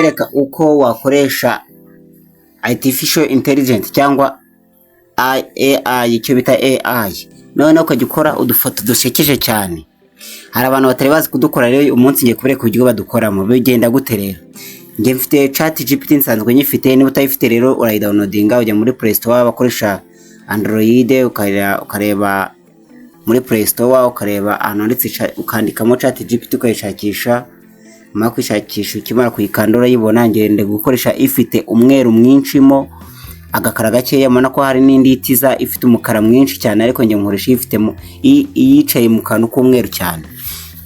kubereka uko wakoresha artificial intelligence cyangwa AI, icyo bita AI. Noneho ukajya ukora udufoto dushekeje cyane. Hari abantu batari bazi kudukora, rero umunsi ngiye kubereka uburyo badukoramo. Bigenda gute rero? Ngiye mfite ChatGPT nsanzwe nyifite, niba utayifite rero urayidownloadinga, ujya muri Play Store, bakoresha Android ukareba muri Play Store, ukareba ahantu handitse ukandikamo ChatGPT ukayishakisha. Kwishakisha ukimara kuyikandura yibona, ngende gukoresha ifite umweru mwinshimo agakara gakeya. Mana ko hari n'indi itiza ifite umukara mwinshi cyane, ariko ngiye nkoresha ifitemo yicaye mu kantu k'umweru cyane.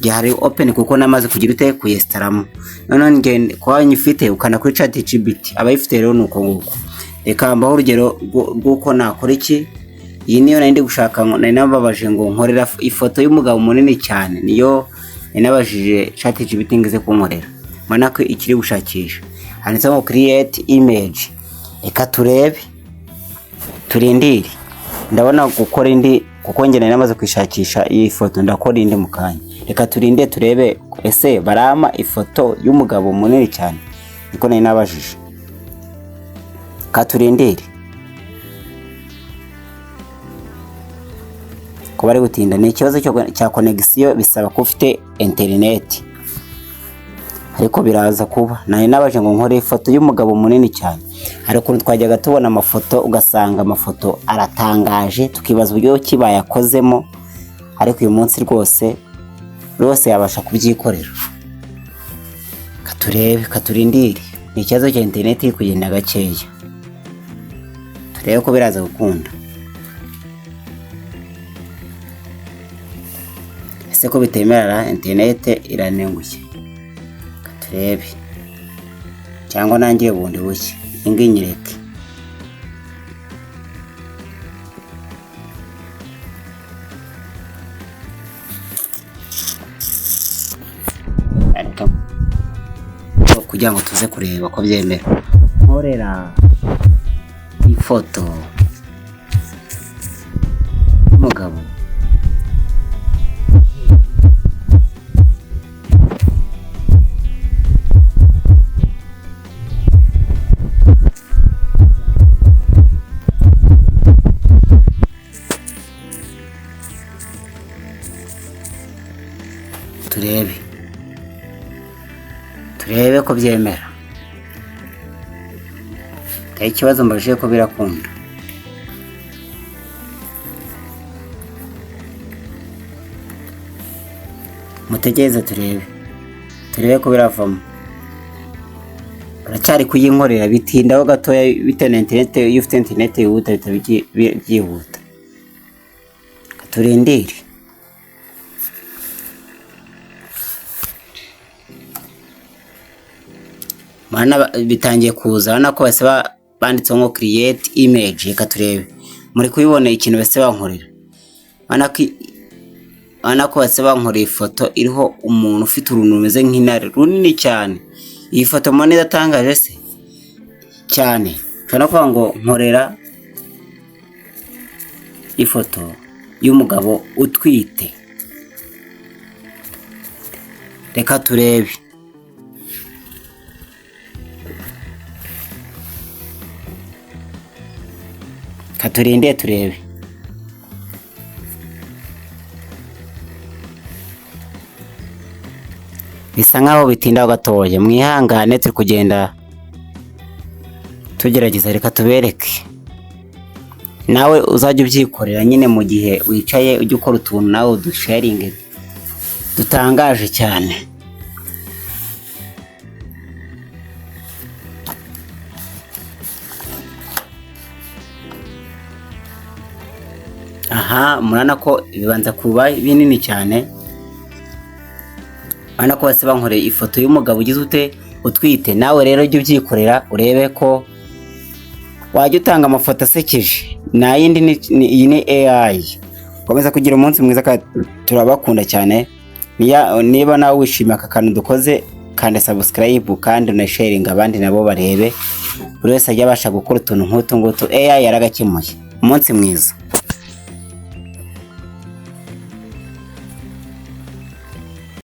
Hari open kuko namaze kugira ute kuyestaramo. None ngende kwa nyifite ukana kuri ChatGPT, abayifite rero nuko nguko. Reka mbaho urugero rw'uko nakora iki. Iyi niyo nari ndi gushaka, nari nababaje ngo nkorera ifoto y'umugabo munini cyane, niyo nabajije ChatGPT ngeze kunkorera. Mana ko ikiri gushakisha handitse ngo create image. Reka turebe, turindire. Ndabona gukora indi kuko nge nari namaze kwishakisha iyi foto, ndakora indi mu kanya. Reka turinde turebe ese barama ifoto y'umugabo munini cyane, niko nari nabajije. Ka turindire ko bari gutinda. Ni ikibazo cya connection, bisaba ko ufite internet, ariko biraza kuba. Nari nabaje ngo nkore ifoto y'umugabo munini cyane, ariko twajyaga tubona amafoto ugasanga amafoto aratangaje, tukibaza uburyo kibaye akozemo, ariko uyu munsi rwose yabasha kubyikorera. Katurebe, katurindire. Ni ikibazo cya internet iri kugenda gakeya, turebe ko biraza gukunda. Ese ko bitemerera internet iranenguye? Katurebe, cyangwa nangiye bundi buke inginyireke. Kugira ngo tuze kureba ko byemera. Nkorera ifoto y'umugabo turebe ko byemera. Kayi ikibazo mbajije ko birakunda. Mutegereze turebe ko biravamo. Baracyari kuyinkorera, bitindaho gatoya bitewe na internet. Iyo ufite internet yihuta byihuta. Katurindire. Mana bitangiye kuza, nako base banditse ngo create image. Reka turebe, muri kubibona ikintu base bankorera. Mana ko base bankorera ifoto iriho umuntu ufite uruntu rumeze nk'intare runini cyane. Iyi foto mbona idatangaje se cyane, cyane ko ngo nkorera ifoto y'umugabo utwite. Reka turebe, katurinde turebe. Bisa nkaho bitinda gatoya, mwihangane turi kugenda tugerageza. Reka tubereke, nawe uzajya ubyikorera nyine mu gihe wicaye, ujye ukora utuntu nawe udusharinge dutangaje cyane. Aha, murana ko bibanza kuba binini cyane. Murana ko base bankoreye ifoto y'umugabo ugize utwite. Nawe rero jya ubyikorera urebe ko wajya utanga amafoto asekeje. Na yindi iyi ni AI. Komeza kugira umunsi mwiza, turabakunda cyane. Niba nawe wishimiye aka kantu dukoze, kandi subscribe kandi na sharing abandi nabo barebe. Buri wese ajya abasha gukora utuntu nk'utu ngutu. AI yaragakemuye. Umunsi mwiza.